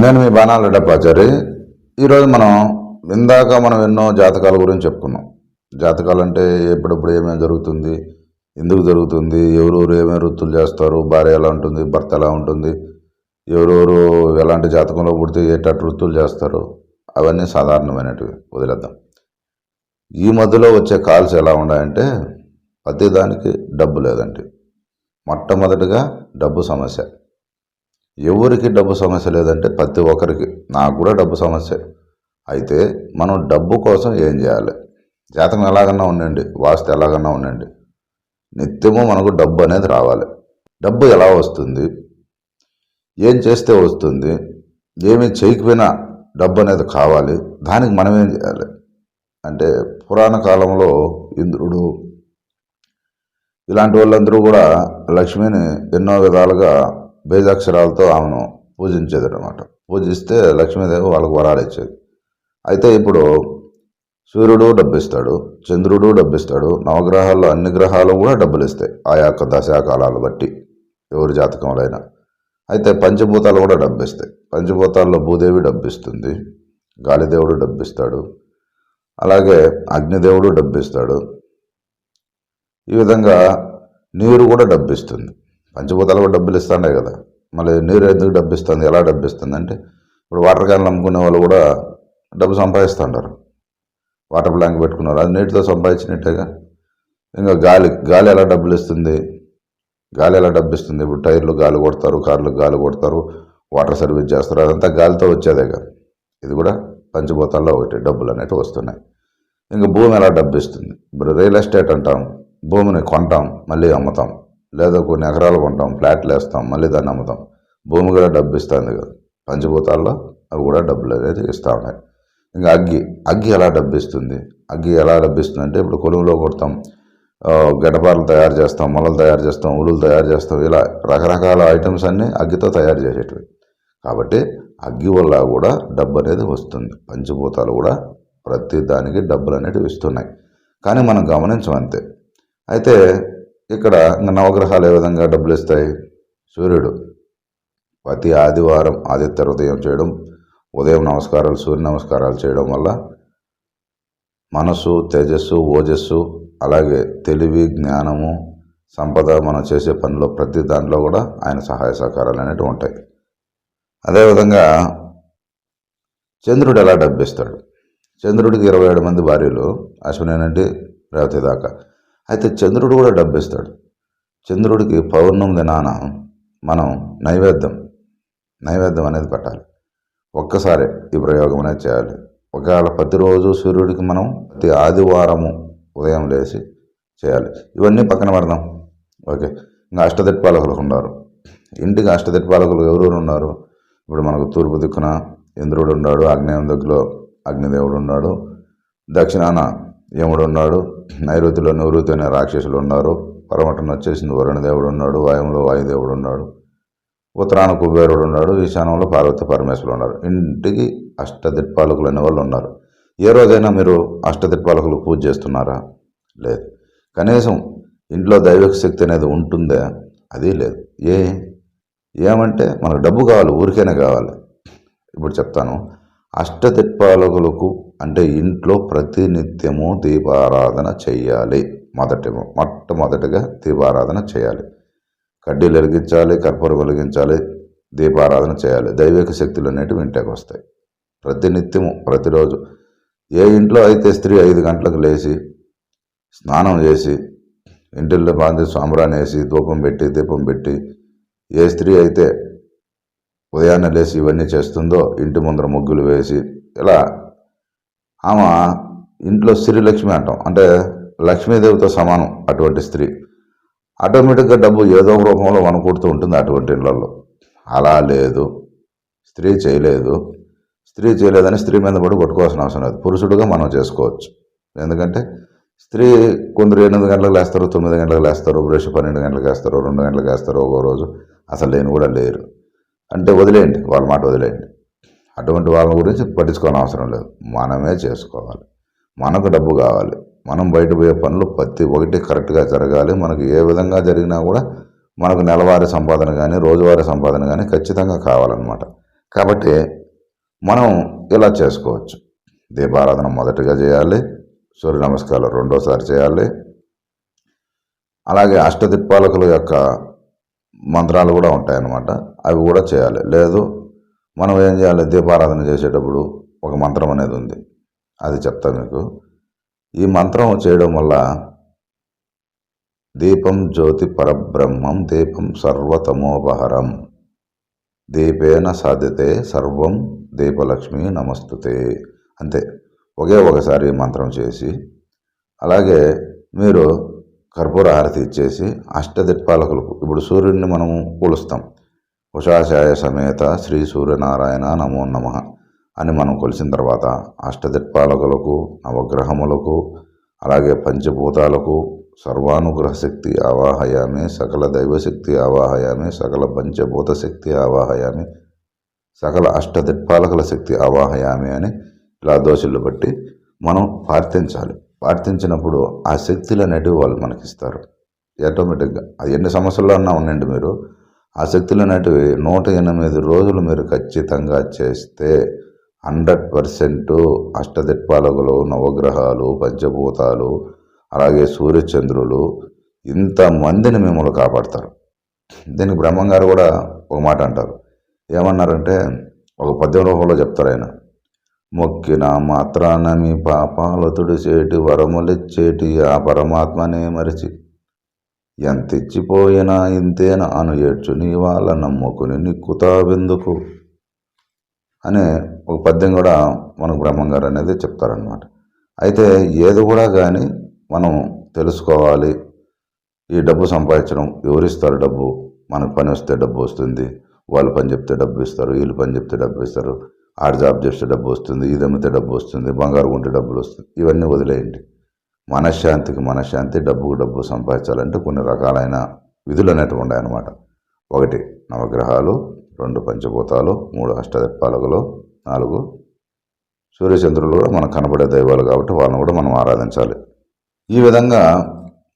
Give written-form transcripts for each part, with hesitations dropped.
నేను మీ బాణాల రెడ్డప్పాచారి. ఈరోజు మనం ఎన్నో జాతకాల గురించి చెప్పుకున్నాం. జాతకాలు అంటే ఎప్పుడప్పుడు ఏమేమి జరుగుతుంది, ఎందుకు జరుగుతుంది, ఎవరెవరు ఏమేమి వృత్తులు చేస్తారు, భార్య ఎలా ఉంటుంది, భర్త ఎలా ఉంటుంది, ఎవరెవరు ఎలాంటి జాతకంలో పుడితే ఏటట్టు వృత్తులు చేస్తారు, అవన్నీ సాధారణమైనటివి వదిలేద్దాం. ఈ మధ్యలో వచ్చే కాల్స్ ఎలా ఉన్నాయంటే ప్రతి దానికి డబ్బు లేదండి. మొట్టమొదటిగా డబ్బు సమస్య. ఎవరికి డబ్బు సమస్య లేదంటే ప్రతి ఒక్కరికి, నాకు కూడా డబ్బు సమస్య. అయితే మనం డబ్బు కోసం ఏం చేయాలి? జాతకం ఎలాగన్నా ఉండండి, వాస్తు ఎలాగన్నా ఉండండి, నిత్యము మనకు డబ్బు అనేది రావాలి. డబ్బు ఎలా వస్తుంది, ఏం చేస్తే వస్తుంది, ఏమీ చేయకపోయినా డబ్బు అనేది కావాలి. దానికి మనం ఏం చేయాలి అంటే, పురాణ కాలంలో ఇంద్రుడు ఇలాంటి వాళ్ళందరూ కూడా లక్ష్మిని ఎన్నో విధాలుగా బేజాక్షరాలతో ఆమెను పూజించేది అనమాట. పూజిస్తే లక్ష్మీదేవి వాళ్ళకు వరాలు ఇచ్చేది. అయితే ఇప్పుడు సూర్యుడు డబ్బిస్తాడు, చంద్రుడు డబ్బిస్తాడు, నవగ్రహాల్లో అన్ని గ్రహాలు కూడా డబ్బులు ఇస్తాయి ఆయా దశాకాలాలు బట్టి ఎవరి జాతకంలో అయినా. అయితే పంచభూతాలు కూడా డబ్బిస్తాయి. పంచభూతాల్లో భూదేవి డబ్బిస్తుంది, గాలిదేవుడు డబ్బిస్తాడు, అలాగే అగ్నిదేవుడు డబ్బిస్తాడు. ఈ విధంగా నీరు కూడా డబ్బిస్తుంది. పంచభూతాలు కూడా డబ్బులు ఇస్తాండే కదా, మళ్ళీ నీరు ఎందుకు డబ్బిస్తుంది, ఎలా డబ్బిస్తుంది అంటే, ఇప్పుడు వాటర్ క్యాన్లు అమ్ముకునే వాళ్ళు కూడా డబ్బు సంపాదిస్తుంటారు. వాటర్ ప్లాంక్ పెట్టుకున్నారు, అది నీటితో సంపాదించినట్టేగా. ఇంకా గాలి ఎలా డబ్బులు ఇస్తుంది, గాలి ఎలా డబ్బిస్తుంది? ఇప్పుడు టైర్లు గాలి కొడతారు, కార్లకు గాలి కొడతారు, వాటర్ సర్వీస్ చేస్తారు, అదంతా గాలితో వచ్చేదేగా. ఇది కూడా పంచభూతాల్లో ఒకటి, డబ్బులు అనేవి వస్తున్నాయి. ఇంకా భూమి ఎలా డబ్బిస్తుంది? ఇప్పుడు రియల్ ఎస్టేట్ అంటాం, భూమిని కొంటాం మళ్ళీ అమ్ముతాం, లేదా కొన్ని ఎకరాలు కొంటాం, ఫ్లాట్లు వేస్తాం, మళ్ళీ దాన్ని అమ్ముతాం. భూమి కూడా డబ్బు ఇస్తుంది కదా. పంచభూతాల్లో అవి కూడా డబ్బులు అనేది ఇస్తూ ఉన్నాయి. ఇంకా అగ్గి ఎలా డబ్బిస్తుంది? అగ్గి ఎలా డబ్బిస్తుంది అంటే, ఇప్పుడు కొలువులో కొడతాం, గడ్డపారలు తయారు చేస్తాం, మొలలు తయారు చేస్తాం, ఉలులు తయారు చేస్తాం, ఇలా రకరకాల ఐటమ్స్ అన్నీ అగ్గితో తయారు చేసేటివి. కాబట్టి అగ్గి వల్ల కూడా డబ్బు అనేది వస్తుంది. పంచభూతాలు కూడా ప్రతి దానికి డబ్బులు అనేటివి ఇస్తున్నాయి, కానీ మనం గమనించమంతే. అయితే ఇక్కడ నవగ్రహాలు ఏ విధంగా డబ్బులు ఇస్తాయి? సూర్యుడు ప్రతి ఆదివారం ఆదిత్య హృదయం చేయడం, ఉదయం నమస్కారాలు, సూర్య నమస్కారాలు చేయడం వల్ల మనసు, తేజస్సు, ఓజస్సు, అలాగే తెలివి, జ్ఞానము, సంపద, మనం చేసే పనిలో ప్రతి దాంట్లో కూడా ఆయన సహాయ సహకారాలు అనేవి ఉంటాయి. అదేవిధంగా చంద్రుడు ఎలా డబ్బిస్తాడు? చంద్రుడికి 27 మంది భార్యలు, అశ్విని నుండి రేవతి దాకా. అయితే చంద్రుడు కూడా డబ్బిస్తాడు. చంద్రుడికి పౌర్ణమి దినాన మనం నైవేద్యం అనేది పెట్టాలి. ఒక్కసారి ఈ ప్రయోగం అనేది చేయాలి. ఒకవేళ ప్రతిరోజు సూర్యుడికి మనం ప్రతి ఆదివారము ఉదయం లేచి చేయాలి. ఇవన్నీ పక్కన పెడదాం, ఓకే. ఇంకా అష్టదిక్పాలకులు ఉన్నారు. ఇంటికి అష్టదిక్పాలకులు ఎవరెవరు ఉన్నారు? ఇప్పుడు మనకు తూర్పు దిక్కున ఇంద్రుడు ఉన్నాడు, ఆగ్నేయం దిక్కులో అగ్నిదేవుడు ఉన్నాడు, దక్షిణాన యముడు ఉన్నాడు, నైరుతిలో నివృత్తి అనే రాక్షసులు ఉన్నారు, పరమటన వచ్చేసింది వరుణదేవుడు ఉన్నాడు, వాయువులో వాయుదేవుడు ఉన్నాడు, ఉత్తరాన కుబేరుడు ఉన్నాడు, ఈశాన్యంలో పార్వతి పరమేశ్వరుడు ఉన్నారు. ఇంటికి అష్టదిక్పాలకులు అనే వాళ్ళు ఉన్నారు. ఏ రోజైనా మీరు అష్టదిక్పాలకులు పూజ చేస్తున్నారా? లేదు. కనీసం ఇంట్లో దైవిక శక్తి అనేది ఉంటుందా? అది లేదు. ఏమంటే మనకు డబ్బు కావాలి, ఊరికైనా కావాలి. ఇప్పుడు చెప్తాను. అష్టదిక్పాలకులకు అంటే ఇంట్లో ప్రతినిత్యము దీపారాధన చెయ్యాలి. మొట్టమొదటిగా దీపారాధన చేయాలి. కడ్డీలు వెలిగించాలి, కర్పూరం వెలిగించాలి, దీపారాధన చేయాలి. దైవిక శక్తులు అనేటివి ఇంటికి వస్తాయి. ప్రతినిత్యము, ప్రతిరోజు. ఏ ఇంట్లో అయితే స్త్రీ 5 గంటలకు లేచి స్నానం చేసి ఇంటిల్లో బాగా సాంబ్రాన్ని వేసి దీపం పెట్టి ఏ స్త్రీ అయితే ఉదయాన్నే లేచి ఇవన్నీ చేస్తుందో, ఇంటి ముందర ముగ్గులు వేసి, ఇలా ఆమె ఇంట్లో శ్రీలక్ష్మి అంటాం, అంటే లక్ష్మీదేవితో సమానం. అటువంటి స్త్రీ ఆటోమేటిక్గా డబ్బు ఏదో ఒక రూపంలో వనకూడుతూ ఉంటుంది అటువంటి ఇళ్లలో. అలా లేదు, స్త్రీ చేయలేదని స్త్రీ మీద పడి కొట్టుకోవాల్సిన అవసరం లేదు. పురుషుడుగా మనం చేసుకోవచ్చు. ఎందుకంటే స్త్రీ కొందరు 8 గంటలకు లేస్తారు, 9 గంటలకు లేస్తారు, బ్రష్ 12 గంటలకు వేస్తారు, 2 గంటలకు వేస్తారు, ఒక్కో రోజు అసలు లేని కూడా లేరు. అంటే వదిలేయండి, వాళ్ళ మాట వదిలేయండి. అటువంటి వాళ్ళ గురించి పట్టించుకోవాల్సిన అవసరం లేదు. మనమే చేసుకోవాలి. మనకు డబ్బు కావాలి. మనం బయట పోయే పనులు ప్రతి ఒక్కటి కరెక్ట్గా జరగాలి. మనకు ఏ విధంగా జరిగినా కూడా మనకు నెలవారీ సంపాదన కానీ రోజువారీ సంపాదన కానీ ఖచ్చితంగా కావాలన్నమాట. కాబట్టి మనం ఇలా చేసుకోవచ్చు. దీపారాధన మొదటిగా చేయాలి, సూర్య నమస్కారాలు రెండోసారి చేయాలి, అలాగే అష్టదిక్పాలకుల యొక్క మంత్రాలు కూడా ఉంటాయన్నమాట, అవి కూడా చేయాలి. లేదు మనం ఏం చేయాలి, దీపారాధన చేసేటప్పుడు ఒక మంత్రం అనేది ఉంది, అది చెప్తా మీకు. ఈ మంత్రం చేయడం వల్ల దీపం జ్యోతి పరబ్రహ్మం దీపం సర్వతమోపహరం దీపేన సాధ్యతే సర్వం దీపలక్ష్మి నమస్తుతే, అంతే. ఒకసారి మంత్రం చేసి, అలాగే మీరు కర్పూర హారతి ఇచ్చేసి అష్టదిక్పాలకులకు, ఇప్పుడు సూర్యుడిని మనము కొలుస్తాం, ఉషాశాయ సమేత శ్రీ సూర్యనారాయణ నమో నమః అని మనం కొలిసిన తర్వాత అష్టదిక్పాలకులకు, నవగ్రహములకు, అలాగే పంచభూతాలకు సర్వానుగ్రహ శక్తి ఆవాహయామి, సకల దైవశక్తి ఆవాహయామి, సకల పంచభూత శక్తి ఆవాహయామి, సకల అష్టదిక్పాలకుల శక్తి ఆవాహయామి అని ఇలా దోషులు బట్టి మనం ప్రార్థించాలి. ప్రార్థించినప్పుడు ఆ శక్తులు అనేటివి వాళ్ళు మనకిస్తారు ఆటోమేటిక్గా. అది ఎన్ని సమస్యల్లో అన్నా ఉండండి, మీరు ఆ శక్తులు అనేటివి 108 రోజులు మీరు ఖచ్చితంగా చేస్తే 100% అష్టదిక్పాలకులు, నవగ్రహాలు, పంచభూతాలు, అలాగే సూర్యచంద్రులు ఇంతమందిని మిమ్మల్ని కాపాడతారు. దీనికి బ్రహ్మంగారు కూడా ఒక మాట అంటారు. ఏమన్నారంటే, ఒక పద్యం రూపంలో చెప్తారు ఆయన. మొక్కిన మాత్రాన మీ పాపాలు తుడిచేటి వరములిచ్చేటి ఆ పరమాత్మనే మరిచి ఎంతిచ్చిపోయినా ఇంతేనా అను ఏడ్చు నీ వాళ్ళ నమ్ముకుని నిక్కుతావెందుకు అనే ఒక పద్యం కూడా మనకు బ్రహ్మంగారు అనేది చెప్తారనమాట. అయితే ఏది కూడా కానీ మనం తెలుసుకోవాలి. ఈ డబ్బు సంపాదించడం, ఎవరిస్తారు డబ్బు, మనకు పని వస్తే డబ్బు వస్తుంది, వాళ్ళు పని చెప్తే డబ్బు ఇస్తారు, వీళ్ళు పని చెప్తే డబ్బు ఇస్తారు, ఆడ జాబ్ చేస్తే డబ్బు వస్తుంది, ఇది అమ్మితే డబ్బు వస్తుంది, బంగారు ఉంటే డబ్బులు వస్తుంది, ఇవన్నీ వదిలేయండి. మనశ్శాంతి, డబ్బుకు డబ్బు సంపాదించాలంటే కొన్ని రకాలైన విధులు అనేవి ఉన్నాయన్నమాట. 1 నవగ్రహాలు, 2 పంచభూతాలు, 3 అష్టదిక్పాలకులు, 4 సూర్యచంద్రులు కూడా మనకు కనబడే దైవాలు కాబట్టి వాళ్ళని కూడా మనం ఆరాధించాలి. ఈ విధంగా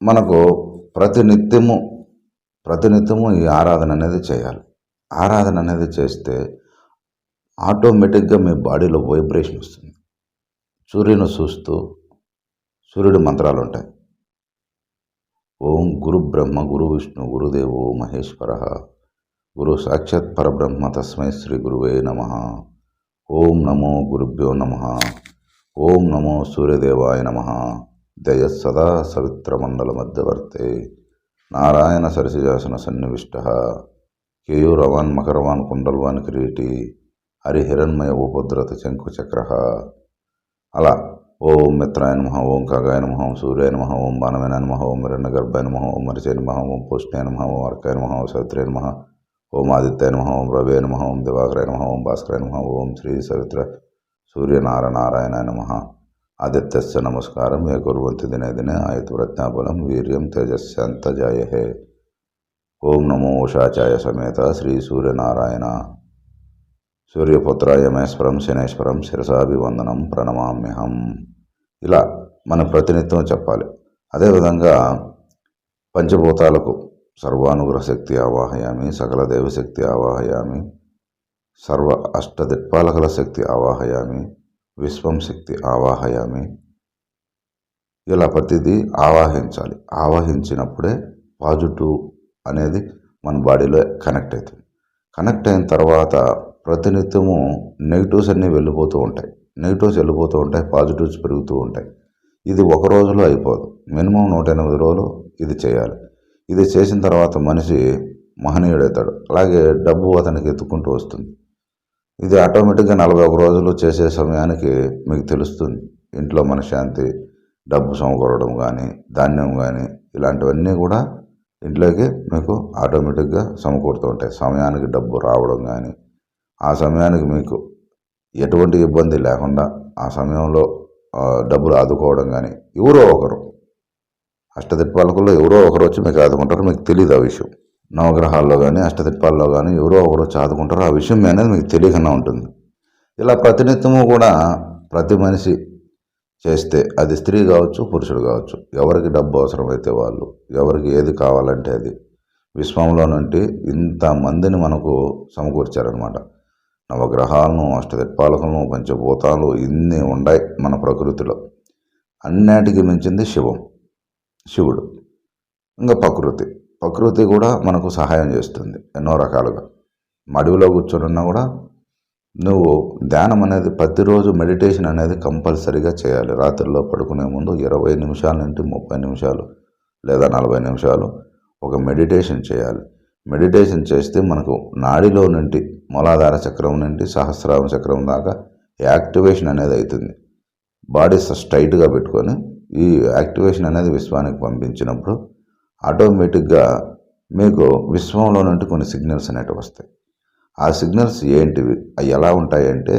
మనకు ప్రతినిత్యము ఈ ఆరాధన అనేది చేయాలి. ఆరాధన అనేది చేస్తే ఆటోమేటిక్గా మీ బాడీలో వైబ్రేషన్ వస్తుంది. సూర్యుని చూస్తూ సూర్యుడి మంత్రాలు ఉంటాయి. ఓం గురు బ్రహ్మ గురు విష్ణు గురుదేవో మహేశ్వర గురు సాక్షాత్ పరబ్రహ్మ తస్మై శ్రీ గురువే నమః. ఓం నమో గురుభ్యో నమః. ఓం నమో సూర్యదేవాయ నమః. దయ సదా సవిత్రమండల మధ్యవర్తే నారాయణ సరసిజాసన సన్నివిష్ట కేయూరవాన్ మకరవాన్ కుండల్వాన్ కిరీటి హరిహిరణ్మయ ఉపద్రత శంకుచక్ర. అలా ఓం మిత్రాయ నమః, ఓం ఖగాయ నమః, ఓం సూర్యాయ నమః, ఓం బాణవాయ నమః, ఓం హిరణ్యగర్భాయ నమః, ఓం మరిచాయ నమః, ఓం పుష్ణాయ నమః, ఓం అర్కాయ నమః, ఓం సవిత్రాయ నమః, ఓం ఆదిత్యాయ నమః, ఓం రవే నమః, ఓం దివాకరాయ నమః, ఓం భాస్కరాయ నమః, ఓం శ్రీ సవిత్ర సూర్యనారాయణాయ నమః. ఆదిత్యస్య నమస్కారం ఏ కుర్వంతి దినే దినే ఆయతు ప్రజ్ఞాబలం వీర్యం తేజస్యాంతజాయహే. ఓం నమో ఉషాచాయ సమేత శ్రీ సూర్యనారాయణ సూర్యపుత్రాయ మేశ్వరం శనేశ్వరం శిరసాభివందనం ప్రణమామ్యహం. ఇలా మనం ప్రతినిత్యం చెప్పాలి. అదేవిధంగా పంచభూతాలకు సర్వానుగ్రహ శక్తి ఆవాహయామి, సకల దైవశక్తి ఆవాహయామి, సర్వ అష్టదిక్పాలకుల శక్తి ఆవాహయామి, విశ్వం శక్తి ఆవాహయామి. ఇలా ప్రతిదీ ఆవాహించాలి. ఆవాహించినప్పుడే పాజిటివ్ అనేది మన బాడీలో కనెక్ట్ అవుతుంది. కనెక్ట్ అయిన తర్వాత ప్రతినిత్యము నెగిటివ్స్ అన్నీ వెళ్ళిపోతూ ఉంటాయి. పాజిటివ్స్ పెరుగుతూ ఉంటాయి. ఇది ఒక రోజులో అయిపోదు, మినిమం 108 రోజులు ఇది చేయాలి. ఇది చేసిన తర్వాత మనిషి మహనీయుడవుతాడు. అలాగే డబ్బు అతనికి ఎత్తుకుంటూ వస్తుంది. ఇది ఆటోమేటిక్గా 41 రోజులు చేసే సమయానికి మీకు తెలుస్తుంది. ఇంట్లో మనశ్శాంతి, డబ్బు సమకూరడం కానీ, ధాన్యం కానీ, ఇలాంటివన్నీ కూడా ఇంట్లోకి మీకు ఆటోమేటిక్గా సమకూరుతూ ఉంటాయి. సమయానికి డబ్బు రావడం కానీ, ఆ సమయానికి మీకు ఎటువంటి ఇబ్బంది లేకుండా ఆ సమయంలో డబ్బులు ఆదుకోవడం కానీ, ఎవరో ఒకరు అష్టదిక్పాలకుల్లో ఎవరో ఒకరు వచ్చి మీకు ఆదుకుంటారు. మీకు తెలియదు ఆ విషయం. నవగ్రహాల్లో కానీ అష్టదిక్పాలలో కానీ ఎవరో ఒకరు వచ్చి ఆదుకుంటారు. ఆ విషయం అనేది మీకు తెలియకుండా ఉంటుంది. ఇలా ప్రతినిత్యము కూడా ప్రతి మనిషి చేస్తే, అది స్త్రీ కావచ్చు, పురుషుడు కావచ్చు, ఎవరికి డబ్బు అవసరమైతే వాళ్ళు, ఎవరికి ఏది కావాలంటే అది, విశ్వంలో నుండి ఇంతమందిని మనకు సమకూర్చారనమాట. నవగ్రహాలను, అష్టదిక్పాలకులను, పంచభూతాలు ఇన్ని ఉన్నాయి మన ప్రకృతిలో. అన్నిటికీ మించింది శివుడు. ఇంకా ప్రకృతి కూడా మనకు సహాయం చేస్తుంది ఎన్నో రకాలుగా. అడవిలో కూర్చొని కూడా నువ్వు ధ్యానం అనేది ప్రతిరోజు మెడిటేషన్ అనేది కంపల్సరీగా చేయాలి. రాత్రిలో పడుకునే ముందు 20 నిమిషాల నుండి 30 నిమిషాలు లేదా 40 నిమిషాలు ఒక మెడిటేషన్ చేయాలి. మెడిటేషన్ చేస్తే మనకు నాడిలో నుండి మూలాధార చక్రం నుండి సహస్రార చక్రం దాకా యాక్టివేషన్ అనేది అవుతుంది. బాడీ స్ట్రైట్గా పెట్టుకొని ఈ యాక్టివేషన్ అనేది విశ్వానికి పంపించినప్పుడు ఆటోమేటిక్గా మీకు విశ్వంలో నుండి కొన్ని సిగ్నల్స్ అనేటివి వస్తాయి. ఆ సిగ్నల్స్ ఏంటివి, అవి ఎలా ఉంటాయంటే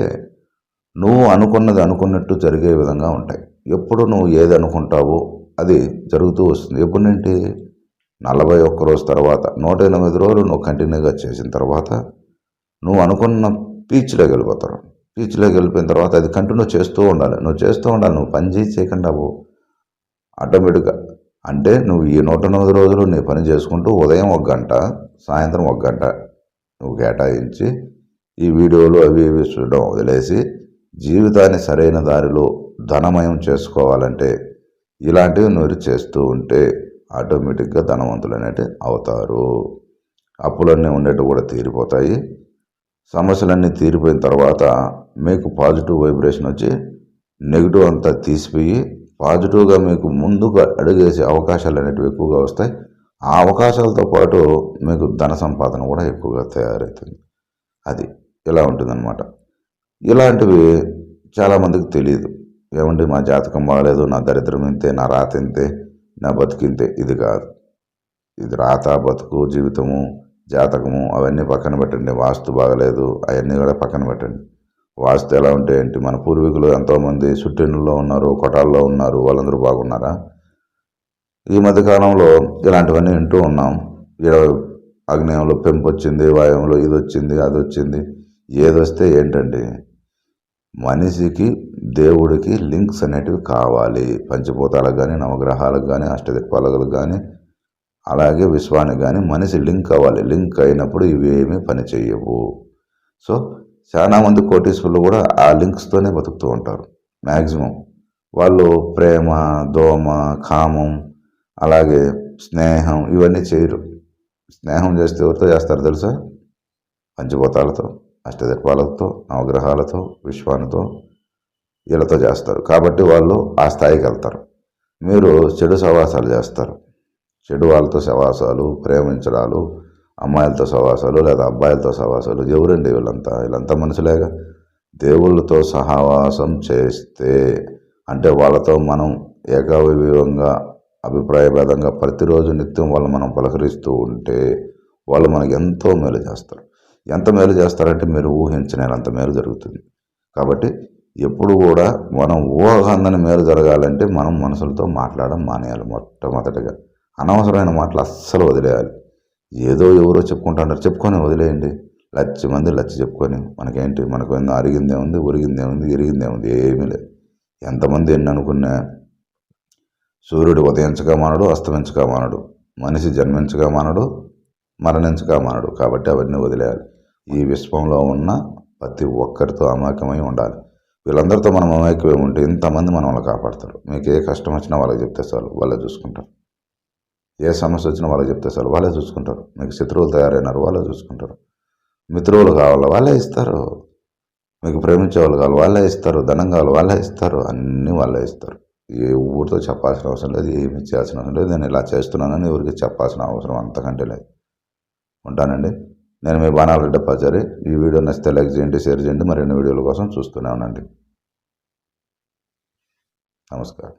నువ్వు అనుకున్నది అనుకున్నట్టు జరిగే విధంగా ఉంటాయి. ఎప్పుడు నువ్వు ఏది అనుకుంటావో అది జరుగుతూ వస్తుంది. ఎప్పుడు నుండి 41 రోజు తర్వాత 108 రోజులు నువ్వు కంటిన్యూగా చేసిన తర్వాత నువ్వు అనుకున్న పీచ్లోకి వెళ్ళిపోతారు. పీచ్లోకి వెళ్ళిపోయిన తర్వాత అది కంటిన్యూ చేస్తూ ఉండాలి. నువ్వు పని చేయకుండా ఆటోమేటిక్గా. అంటే నువ్వు ఈ 108 రోజులు నీ పని చేసుకుంటూ ఉదయం 1 గంట, సాయంత్రం 1 గంట నువ్వు కేటాయించి ఈ వీడియోలు అవి ఇవి చూడడం వదిలేసి జీవితాన్ని సరైన దారిలో ధనమయం చేసుకోవాలంటే ఇలాంటివి నువ్వు చేస్తూ ఉంటే ఆటోమేటిక్గా ధనవంతులు అనేవి అవుతారు. అప్పులన్నీ ఉండేవి కూడా తీరిపోతాయి. సమస్యలన్నీ తీరిపోయిన తర్వాత మీకు పాజిటివ్ వైబ్రేషన్ వచ్చి నెగిటివ్ అంతా తీసిపోయి పాజిటివ్గా మీకు ముందుగా అడుగేసే అవకాశాలు అనేటివి ఎక్కువగా వస్తాయి. ఆ అవకాశాలతో పాటు మీకు ధన సంపాదన కూడా ఎక్కువగా తయారవుతుంది. అది ఇలా ఉంటుందన్నమాట. ఇలాంటివి చాలామందికి తెలియదు. ఏమంటే మా జాతకం బాగలేదు, నా దరిద్రం ఇంతే, నా రాత ఇంతే, నా బతుకింతే. ఇది కాదు. ఇది రాత, బతుకు, జీవితము, జాతకము అవన్నీ పక్కన పెట్టండి. వాస్తు బాగలేదు అవన్నీ కూడా పక్కన పెట్టండి. వాస్తు ఎలా ఉంటే ఏంటి? మన పూర్వీకులు ఎంతోమంది సుట్టినుల్లో ఉన్నారు, కొటాల్లో ఉన్నారు, వాళ్ళందరూ బాగున్నారా? ఈ మధ్యకాలంలో ఇలాంటివన్నీ వింటూ ఉన్నాం. అగ్నేయంలో పెంపు వచ్చింది, వాయువులో ఇది వచ్చింది, అది వచ్చింది. ఏదొస్తే ఏంటండి, మనిషికి దేవుడికి లింక్స్ అనేటివి కావాలి. పంచభూతాలకు కానీ, నవగ్రహాలకు కానీ, అష్టదిక్పాలకులకు కానీ, అలాగే విశ్వానికి కానీ మనిషి లింక్ అవ్వాలి. లింక్ అయినప్పుడు ఇవేమీ పని చేయవు. సో చాలామంది కోటీశ్వరులు కూడా ఆ లింక్స్తోనే బతుకుతూ ఉంటారు. మ్యాక్సిమం వాళ్ళు ప్రేమ, దోమ, కామం, అలాగే స్నేహం ఇవన్నీ చేయరు. స్నేహం చేస్తే ఎవరితో చేస్తారు తెలుసా? పంచభూతాలతో, అష్టదిక్పాలకులతో, నవగ్రహాలతో, విశ్వానితో, వీళ్ళతో చేస్తారు. కాబట్టి వాళ్ళు ఆ స్థాయికి వెళ్తారు. మీరు చెడు సహవాసాలు చేస్తారు. చెడు వాళ్ళతో సహవాసాలు, ప్రేమించడాలు, అమ్మాయిలతో సహవాసాలు లేదా అబ్బాయిలతో సహవాసాలు. ఎవరండి వీళ్ళంతా మనుషులేగా. దేవుళ్ళతో సహవాసం చేస్తే అంటే వాళ్ళతో మనం ఏకాభివంగా అభిప్రాయభేదంగా ప్రతిరోజు నిత్యం వాళ్ళు మనం పలకరిస్తూ ఉంటే వాళ్ళు మనకి ఎంతో మేలు చేస్తారు. ఎంత మేలు చేస్తారంటే మీరు ఊహించలేనంత మేలు జరుగుతుంది. కాబట్టి ఎప్పుడు కూడా మనం ఊహకందని మేలు జరగాలంటే మనం మనుషులతో మాట్లాడడం మానేయాలి. మొట్టమొదటిగా అనవసరమైన మాటలు అస్సలు వదిలేయాలి. ఏదో ఎవరో చెప్పుకుంటున్నారు, చెప్పుకొని వదిలేయండి. 1,00,000 మంది 1,00,000 చెప్పుకొని మనకేంటి? మనకు ఏమన్నా అరిగిందే ఉంది, ఉరిగిందే ఉంది, ఇరిగిందే ఉంది, ఏమీ లేదు. ఎంతమంది ఎన్ని అనుకున్నా సూర్యుడు ఉదయించగా మానడు, అస్తమించగా మానడు. మనిషి జన్మించగా మానడు, మరణించగా మానడు. కాబట్టి అవన్నీ వదిలేయాలి. ఈ విశ్వంలో ఉన్న ప్రతి ఒక్కరితో అమాయకమై ఉండాలి. వీళ్ళందరితో మనం అమాయకమై ఉంటే ఇంతమంది మనల్ని కాపాడతారు. మీకు ఏ కష్టం వచ్చినా వాళ్ళకి చెప్తే చాలు, వాళ్ళే చూసుకుంటారు. ఏ సమస్య వచ్చినా వాళ్ళకి చెప్తే చాలు, వాళ్ళే చూసుకుంటారు. మీకు శత్రువులు తయారైనారు, వాళ్ళే చూసుకుంటారు. మిత్రువులు కావాలి, వాళ్ళే ఇస్తారు. మీకు ప్రేమించే వాళ్ళు కావాలి, వాళ్ళే ఇస్తారు. ధనం కావాలి, వాళ్ళే ఇస్తారు. అన్నీ వాళ్ళే ఇస్తారు. ఏ ఊరితో చెప్పాల్సిన అవసరం లేదు, ఏమి చేయాల్సిన అవసరం లేదు. నేను ఇలా చేస్తున్నానని ఎవరికి చెప్పాల్సిన అవసరం అంతకంటే లేదు. ఉంటానండి. నేను మీ బాణాల రెడ్డప్పాచారి. ఈ వీడియో నచ్చితే లైక్ చేయండి, షేర్ చేయండి. మరిన్ని వీడియోల కోసం చూస్తూనే ఉండండి. నమస్కారం.